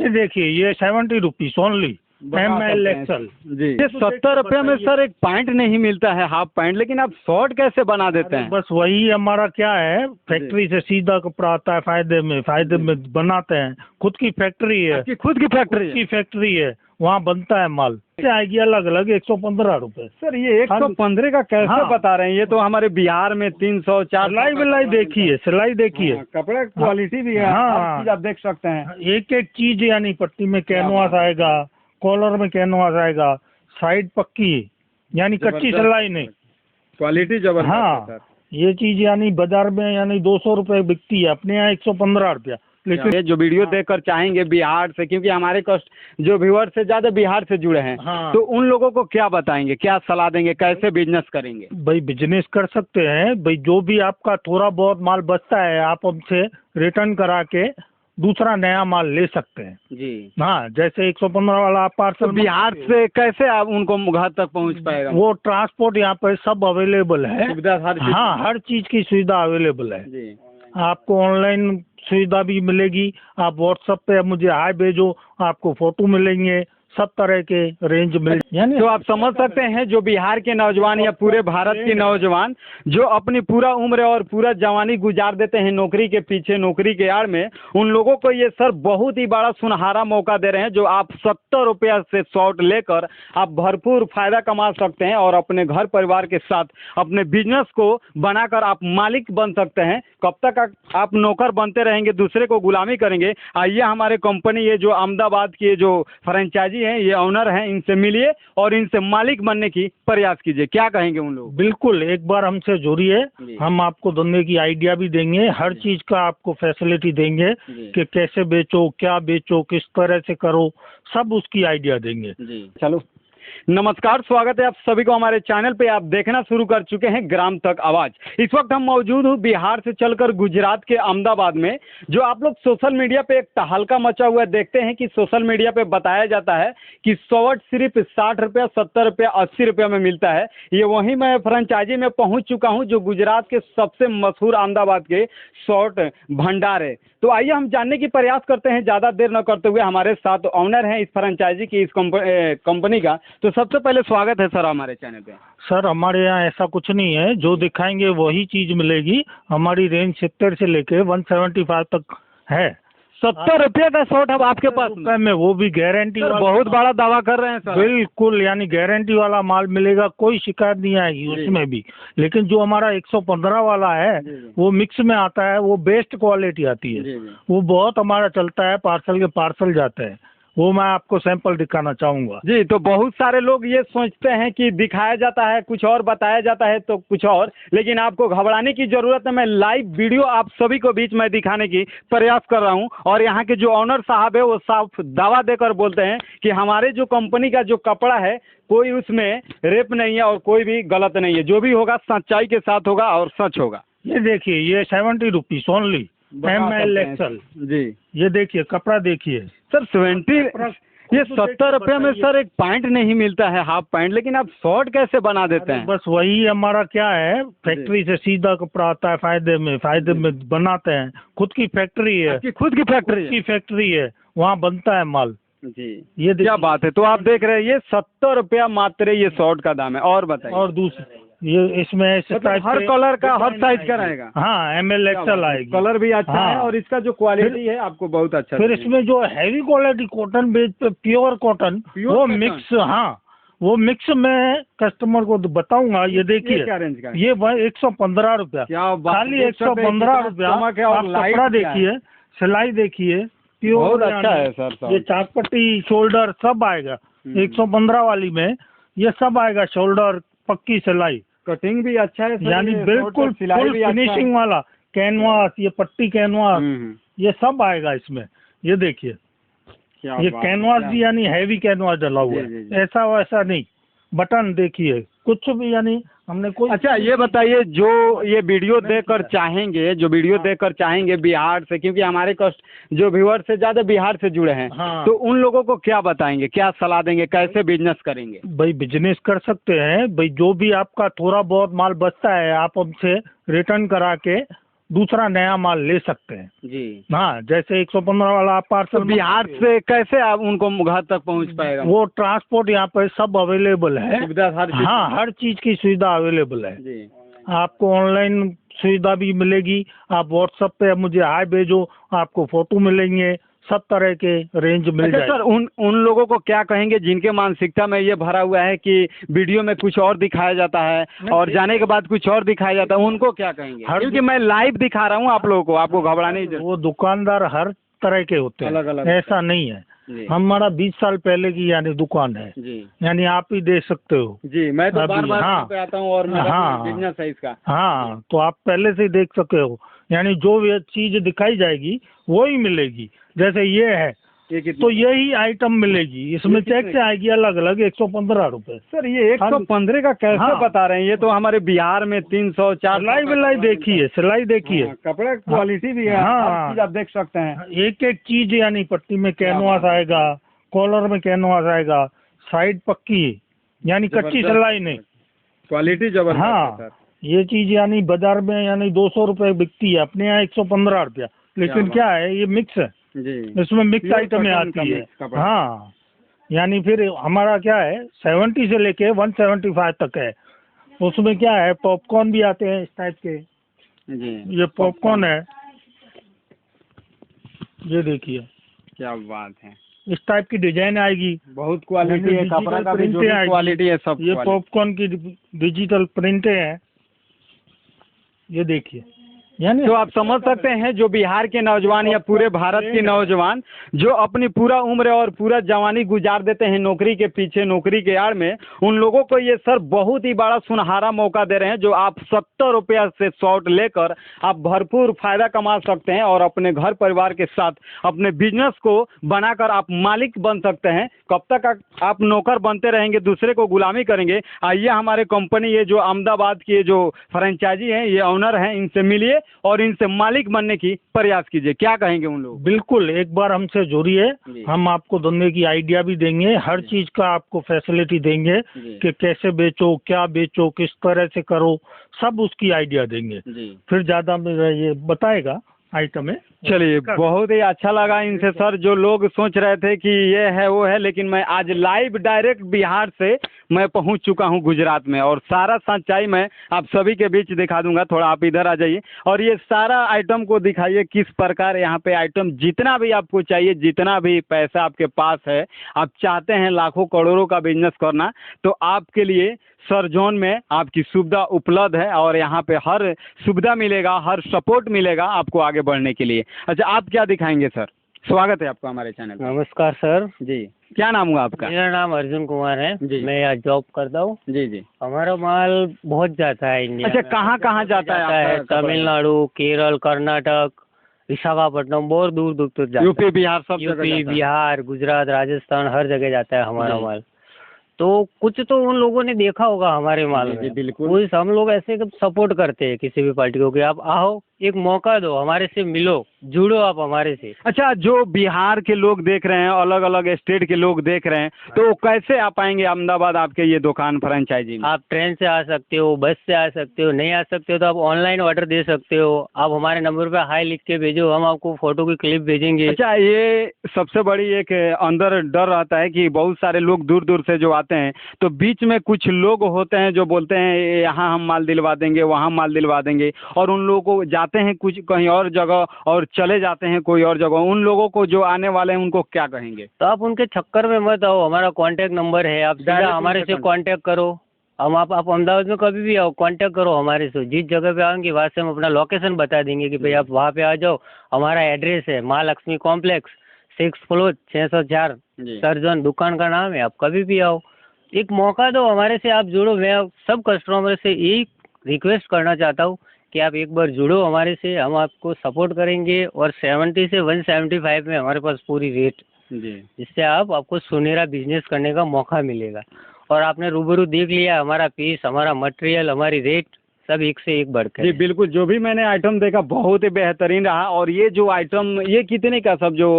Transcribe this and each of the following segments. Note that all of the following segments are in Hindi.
ये देखिए, ये 70 रुपीज ओनली ML एक्सल जी। ये 70 रुपये में सर एक पैंट नहीं मिलता है, हाफ पैंट, लेकिन आप शॉर्ट कैसे बना देते हैं? बस वही हमारा क्या है, फैक्ट्री से सीधा कपड़ा आता है, फायदे में बनाते हैं। खुद की फैक्ट्री है। खुद की फैक्ट्री है, वहाँ बनता है माल। आएगी अलग अलग 115 रुपए। सर ये 115 का कैसे हाँ। बता रहे हैं? ये तो हमारे बिहार में 300 400। सिलाई देखिए। कपड़े क्वालिटी भी है, हाँ। हर चीज आप देख सकते हैं। एक एक चीज, यानी पट्टी में कैनवास आएगा, कॉलर में कैनवास आएगा, साइड पक्की, यानी कच्ची सिलाई नहीं, क्वालिटी जबरदस्त है हाँ। सर। ये चीज यानी बाजार में यानी 200 रुपए बिकती है, अपने यहाँ 115 रुपया। लेकिन ये जो वीडियो देखकर चाहेंगे बिहार से, क्योंकि हमारे जो व्यूअर्स से ज्यादा बिहार से जुड़े हैं, हाँ। तो उन लोगों को क्या बताएंगे, क्या सलाह देंगे, कैसे बिजनेस करेंगे? भाई बिजनेस कर सकते हैं भाई, जो भी आपका थोड़ा बहुत माल बचता है आप हमसे रिटर्न करा के दूसरा नया माल ले सकते हैं जी। हाँ, जैसे 115 वाला आप पार्सल तो बिहार से कैसे आप उनको घर तक पहुंच पाएगा? वो ट्रांसपोर्ट यहाँ पर सब अवेलेबल है, सुविधा हाँ, हर चीज की सुविधा अवेलेबल है जी। आपको ऑनलाइन सुविधा भी मिलेगी। आप व्हाट्सएप पे मुझे हाय भेजो, आपको फोटो मिलेंगे, सब तरह के रेंज मिल, यानी तो आप समझ सकते हैं जो बिहार के नौजवान या पूरे भारत के नौजवान जो अपनी पूरा उम्र और पूरा जवानी गुजार देते हैं नौकरी के पीछे, नौकरी के आड़ में, उन लोगों को ये सर बहुत ही बड़ा सुनहरा मौका दे रहे हैं। जो आप 70 रुपया से शॉर्ट लेकर आप भरपूर फायदा कमा सकते हैं और अपने घर परिवार के साथ अपने बिजनेस को बनाकर आप मालिक बन सकते हैं। कब तक आप नौकर बनते रहेंगे, दूसरे को गुलामी करेंगे? आइए हमारे कंपनी, ये जो अहमदाबाद की जो फ्रेंचाइजी हैं, ये ऑनर हैं, इनसे मिलिए और इनसे मालिक बनने की प्रयास कीजिए। क्या कहेंगे उन लोग? बिल्कुल, एक बार हमसे जुड़िए, हम आपको धंधे की आइडिया भी देंगे, हर चीज का आपको फैसिलिटी देंगे कि कैसे बेचो, क्या बेचो, किस तरह से करो, सब उसकी आइडिया देंगे। चलो, नमस्कार, स्वागत है आप सभी को हमारे चैनल पे। आप देखना शुरू कर चुके हैं ग्राम तक आवाज। इस वक्त हम मौजूद हूँ बिहार से चलकर गुजरात के अहमदाबाद में। जो आप लोग सोशल मीडिया पे एक तहलका मचा हुआ है, देखते हैं कि सोशल मीडिया पे बताया जाता है कि शॉर्ट सिर्फ 60 रुपया, 70 रुपया, 80 रुपया में मिलता है। ये वहीं मैं फ्रेंचाइजी में पहुंच चुका हूं जो गुजरात के सबसे मशहूर अहमदाबाद के शॉर्ट भंडार है। तो आइए हम जानने की प्रयास करते हैं, ज़्यादा देर न करते हुए। हमारे साथ ऑनर हैं इस फ्रेंचाइजी की, इस कंपनी का। तो सबसे पहले स्वागत है सर हमारे चैनल पे। सर हमारे यहाँ ऐसा कुछ नहीं है, जो दिखाएंगे वही चीज मिलेगी। हमारी रेंज 70 से लेके 175 तक है। 70 रुपये का शॉर्ट अब आपके पास में, वो भी गारंटी वाला। बहुत बड़ा दावा कर रहे हैं सर। बिल्कुल, यानी गारंटी वाला माल मिलेगा, कोई शिकायत नहीं आएगी उसमें भी। लेकिन जो हमारा 115 वाला है वो मिक्स में आता है, वो बेस्ट क्वालिटी आती है, वो बहुत हमारा चलता है, पार्सल के पार्सल जाते हैं। वो मैं आपको सैंपल दिखाना चाहूँगा जी। तो बहुत सारे लोग ये सोचते हैं कि दिखाया जाता है कुछ और, बताया जाता है तो कुछ और, लेकिन आपको घबराने की ज़रूरत है। मैं लाइव वीडियो आप सभी को बीच में दिखाने की प्रयास कर रहा हूं। और यहाँ के जो ऑनर साहब है वो साफ दावा देकर बोलते हैं कि हमारे जो कंपनी का जो कपड़ा है, कोई उसमें रेप नहीं है और कोई भी गलत नहीं है। जो भी होगा सच्चाई के साथ होगा और सच होगा। ये देखिए, ये 70 रुपीज ओनली ML एक्सल जी। ये देखिए, कपड़ा देखिए सर 70, ये 70 रुपये में सर एक पैंट नहीं मिलता है, हाफ पैंट, लेकिन आप शॉर्ट कैसे बना देते हैं? बस वही हमारा क्या है, फैक्ट्री से सीधा कपड़ा आता है, फायदे में बनाते हैं। खुद की फैक्ट्री है। खुद की फैक्ट्री है, वहाँ बनता है माल जी। ये क्या बात है। तो आप देख रहे हैं ये 70 रुपया मात्र ये शॉर्ट का दाम है। और बताइए। और दूसरे ये इसमें हर कलर का, हर साइज का रहेगा। हाँ, ML एक्सल आएगी। कलर भी अच्छा है और इसका जो क्वालिटी है आपको बहुत अच्छा। फिर इसमें जो हैवी क्वालिटी कॉटन बेचते, प्योर कॉटन, वो मिक्स, हाँ, वो मिक्स में कस्टमर को बताऊंगा। ये देखिए, ये 115 रुपया, खाली 115 रुपया। कपड़ा देखिए, सिलाई देखिए, प्योर, बहुत अच्छा है सर। ये चाकपट्टी, शोल्डर सब आएगा 115 वाली में। ये सब आएगा, शोल्डर, पक्की सिलाई, कटिंग भी अच्छा है सर, यानी बिल्कुल फुल फिनिशिंग वाला कैनवास, ये पट्टी कैनवास, ये सब आएगा इसमें। ये देखिए, ये कैनवास भी यानी हैवी कैनवास डला हुआ है, ऐसा वैसा नहीं। बटन देखिए, कुछ भी यानी हमने कोई। अच्छा, ये बताइए, जो ये वीडियो देखकर चाहेंगे, जो वीडियो देखकर चाहेंगे बिहार से, क्योंकि हमारे जो व्यूअर से ज़्यादा बिहार से जुड़े हैं, हाँ। तो उन लोगों को क्या बताएंगे, क्या सलाह देंगे, कैसे बिजनेस करेंगे? भाई बिजनेस कर सकते हैं भाई, जो भी आपका थोड़ा बहुत माल बचता है आप हमसे रिटर्न करा के दूसरा नया माल ले सकते हैं जी। हाँ, जैसे 115 वाला आप पार्सल तो बिहार से कैसे आप उनको घर तक पहुंच पाएगा? वो ट्रांसपोर्ट यहाँ पे सब अवेलेबल है, सुविधा हर चीज? हाँ, हर चीज की सुविधा अवेलेबल है जी। आपको ऑनलाइन सुविधा भी मिलेगी। आप व्हाट्सएप पे मुझे हाय भेजो, आपको फोटो मिलेंगे, सब तरह के रेंज मिल अच्छा जाएगा। सर, उन लोगों को क्या कहेंगे जिनके मानसिकता में ये भरा हुआ है कि वीडियो में कुछ और दिखाया जाता है और जाने के बाद कुछ और दिखाया जाता है, उनको क्या कहेंगे? क्योंकि मैं लाइव दिखा रहा हूँ आप लोगों को, आपको घबराने की वो दुकानदार हर तरह के होते हैं, अलग अलग ऐसा नहीं है। हमारा 20 साल पहले की यानी दुकान है जी। यानी आप ही दे सकते हो जी। मैं तो बार बार हाँ, पे आता हूँ और मेरा हाँ, बिजनेस है इसका। हाँ, तो आप पहले से ही देख सकते हो, यानी जो ये चीज दिखाई जाएगी वो ही मिलेगी। जैसे ये है तो यही आइटम मिलेगी, इसमें चेक से आएगी अलग अलग 115 रुपए। सर ये 115 का कैसे हाँ, बता रहे हैं? ये तो हमारे बिहार में 300 400। सिलाई विलाई देखिए, सिलाई देखिए, कपड़े क्वालिटी भी है, हाँ, हर चीज आप देख सकते हैं। एक एक चीज यानी पट्टी में कैनवास आएगा, कॉलर में कैनवास आएगा, साइड पक्की यानी कच्ची सिलाई नहीं, क्वालिटी जबरदस्त है हाँ। सर। ये चीज यानी बाजार में यानी 200 रुपए बिकती है, अपने यहाँ 115 रुपया, लेकिन क्या है ये मिक्स है जी। इसमें मिक्स आइटम आती है, हाँ। यानी फिर हमारा क्या है 70 से लेके 175 तक है। उसमें क्या है पॉपकॉर्न भी आते हैं इस टाइप के जी। ये पॉपकॉर्न है, ये देखिए क्या बात है, इस टाइप की डिजाइन आएगी, बहुत क्वालिटी है, कपड़ा का भी जो क्वालिटी है सब। ये पॉपकॉर्न की डिजिटल प्रिंटें हैं, ये देखिए। यानी तो आप समझ सकते हैं जो बिहार के नौजवान या पूरे भारत के नौजवान जो अपनी पूरा उम्र और पूरा जवानी गुजार देते हैं नौकरी के पीछे, नौकरी के आड़ में, उन लोगों को ये सर बहुत ही बड़ा सुनहरा मौका दे रहे हैं। जो आप 70 रुपया से शॉर्ट लेकर आप भरपूर फायदा कमा सकते हैं और अपने घर परिवार के साथ अपने बिजनेस को बनाकर आप मालिक बन सकते हैं। कब तक आप नौकर बनते रहेंगे, दूसरे को गुलामी करेंगे? आइए हमारे कंपनी ये जो अहमदाबाद की जो फ्रेंचाइजी है, ये ऑनर हैं, इनसे मिलिए और इनसे मालिक बनने की प्रयास कीजिए। क्या कहेंगे उन लोग? बिल्कुल, एक बार हमसे जुड़िए, हम आपको धंधे की आइडिया भी देंगे, हर चीज का आपको फैसिलिटी देंगे कि कैसे बेचो, क्या बेचो, किस तरह से करो, सब उसकी आइडिया देंगे। फिर ज्यादा ये बताएगा आइटम है। चलिए, बहुत ही अच्छा लगा इनसे सर। जो लोग सोच रहे थे कि ये है वो है, लेकिन मैं आज लाइव डायरेक्ट बिहार से मैं पहुंच चुका हूं गुजरात में और सारा सच्चाई मैं आप सभी के बीच दिखा दूंगा। थोड़ा आप इधर आ जाइए और ये सारा आइटम को दिखाइए किस प्रकार यहाँ पे आइटम, जितना भी आपको चाहिए, जितना भी पैसा आपके पास है, आप चाहते हैं लाखों करोड़ों का बिजनेस करना, तो आपके लिए सर जोन में आपकी सुविधा उपलब्ध है और यहाँ पे हर सुविधा मिलेगा, हर सपोर्ट मिलेगा आपको आगे बढ़ने के लिए। अच्छा, आप क्या दिखाएंगे सर? स्वागत है आपका हमारे चैनल पर। नमस्कार सर जी। क्या नाम हुआ आपका? मेरा नाम अर्जुन कुमार है जी। मैं यहाँ जॉब करता हूँ। जी जी। हमारा माल बहुत जाता है इंडिया अच्छा, में। कहाँ कहाँ जाता है? तमिलनाडु, केरल, कर्नाटक, विशाखापट्टनम, बहुत दूर दूर तक जाता है। यूपी, बिहार, सब जगह यूपी, जाता है। बिहार, गुजरात, राजस्थान, हर जगह जाता है हमारा जी। माल। तो कुछ तो उन लोगों ने देखा होगा हमारे माल जी, में। बिल्कुल। कुछ हम लोग ऐसे सपोर्ट करते हैं किसी भी पार्टी को कि आप आओ, एक मौका दो, हमारे से मिलो, जुड़ो आप हमारे से। अच्छा, जो बिहार के लोग देख रहे हैं, अलग अलग स्टेट के लोग देख रहे हैं, तो कैसे आ पाएंगे अहमदाबाद आपके ये दुकान फ्रेंचाइजी में? आप ट्रेन से आ सकते हो, बस से आ सकते हो, नहीं आ सकते हो तो आप ऑनलाइन ऑर्डर दे सकते हो। आप हमारे नंबर पे हाई लिख के भेजो, हम आपको फोटो की क्लिप भेजेंगे। अच्छा, ये सबसे बड़ी एक अंदर डर रहता है कि बहुत सारे लोग दूर दूर से जो आते हैं, तो बीच में कुछ लोग होते हैं जो बोलते हैं यहाँ हम माल दिलवा देंगे, वहाँ माल दिलवा देंगे, और उन लोगों को जाते हैं कुछ कहीं और जगह और चले जाते हैं कोई और जगह। उन लोगों को जो आने वाले हैं उनको क्या कहेंगे? तो आप उनके चक्कर में मत आओ, हमारा कांटेक्ट नंबर है, आप सीधा हमारे से कांटेक्ट करो। हम आप अहमदाबाद में कभी भी आओ, कांटेक्ट करो हमारे से। जिस जगह पे आएंगे वहाँ से हम अपना लोकेशन बता देंगे कि भाई आप वहाँ पे आ जाओ। हमारा एड्रेस है Mahalakshmi complex, 6th floor, 604 surgeon, दुकान का नाम है। आप कभी भी आओ, एक मौका दो, हमारे से आप जुड़ो। मैं सब कस्टमर से यही रिक्वेस्ट करना चाहता हूँ कि आप एक बार जुड़ो हमारे से, हम आपको सपोर्ट करेंगे। और 70 से 175 में हमारे पास पूरी रेट, जिससे आपको सुनहरा बिजनेस करने का मौका मिलेगा। और आपने रूबरू देख लिया हमारा पीस, हमारा मटेरियल, हमारी रेट, सब एक से एक बढ़कर। जी बिल्कुल, जो भी मैंने आइटम देखा बहुत ही बेहतरीन रहा। और ये जो आइटम, ये कितने का सब जो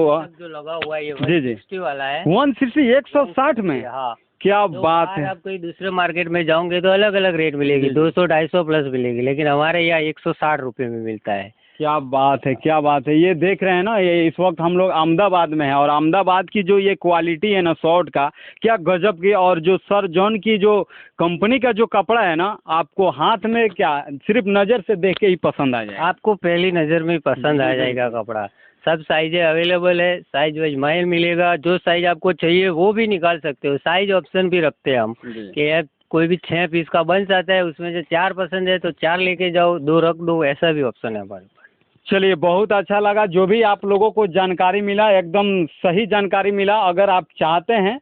लगा हुआ है, ये जी 160 वाला है। 160, 160 में? हाँ, क्या बात है। आप कहीं दूसरे मार्केट में जाओगे तो अलग अलग रेट मिलेगी, 200-250 प्लस मिलेगी, लेकिन हमारे यहाँ 160 रुपये में मिलता है। क्या बात है, क्या बात है। ये देख रहे हैं ना, ये इस वक्त हम लोग अहमदाबाद में हैं और अहमदाबाद की जो ये क्वालिटी है ना शर्ट का, क्या गजब की। और जो सर जॉन की जो कंपनी का जो कपड़ा है ना, आपको हाथ में क्या सिर्फ नज़र से देख के ही पसंद आ जाएगा। आपको पहली नज़र में ही पसंद आ जाएगा कपड़ा। सब साइजें अवेलेबल है, साइज वाइज माइल मिलेगा। जो साइज आपको चाहिए वो भी निकाल सकते हो। साइज ऑप्शन भी रखते हैं हम कि यार कोई भी 6 पीस का बन जाता है, उसमें से 4 पसंद है तो 4 लेके जाओ, 2 रख दो, ऐसा भी ऑप्शन है हमारे पास। चलिए, बहुत अच्छा लगा जो भी आप लोगों को जानकारी मिला, एकदम सही जानकारी मिला। अगर आप चाहते हैं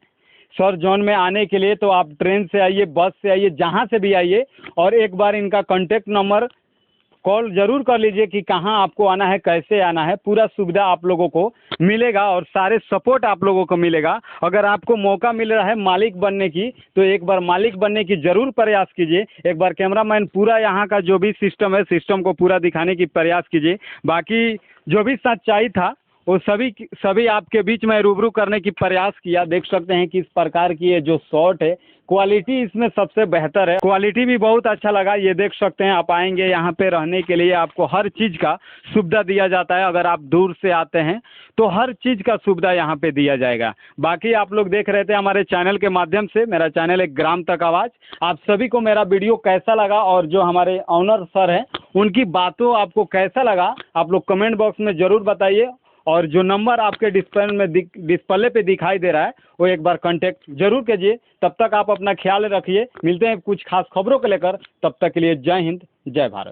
सर जॉन में आने के लिए तो आप ट्रेन से आइए, बस से आइए, जहाँ से भी आइए, और एक बार इनका कॉन्टेक्ट नंबर कॉल ज़रूर कर लीजिए कि कहाँ आपको आना है, कैसे आना है। पूरा सुविधा आप लोगों को मिलेगा और सारे सपोर्ट आप लोगों को मिलेगा। अगर आपको मौका मिल रहा है मालिक बनने की तो एक बार मालिक बनने की ज़रूर प्रयास कीजिए। एक बार कैमरामैन पूरा यहाँ का जो भी सिस्टम है, सिस्टम को पूरा दिखाने की प्रयास कीजिए। बाकी जो भी सच्चाई था वो सभी आपके बीच में रूबरू करने की प्रयास किया। देख सकते हैं कि इस प्रकार की ये जो शर्ट है, क्वालिटी इसमें सबसे बेहतर है। क्वालिटी भी बहुत अच्छा लगा। ये देख सकते हैं, आप आएंगे यहाँ पे रहने के लिए आपको हर चीज़ का सुविधा दिया जाता है। अगर आप दूर से आते हैं तो हर चीज़ का सुविधा यहाँ पे दिया जाएगा। बाकी आप लोग देख रहे थे हमारे चैनल के माध्यम से, मेरा चैनल है ग्राम तक आवाज़। आप सभी को मेरा वीडियो कैसा लगा और जो हमारे ऑनर सर हैं उनकी बातों आपको कैसा लगा, आप लोग कमेंट बॉक्स में ज़रूर बताइए। और जो नंबर आपके डिस्प्ले पे दिखाई दे रहा है वो एक बार कांटेक्ट जरूर कीजिए। तब तक आप अपना ख्याल रखिए। मिलते हैं कुछ खास खबरों को लेकर, तब तक के लिए जय हिंद, जय भारत।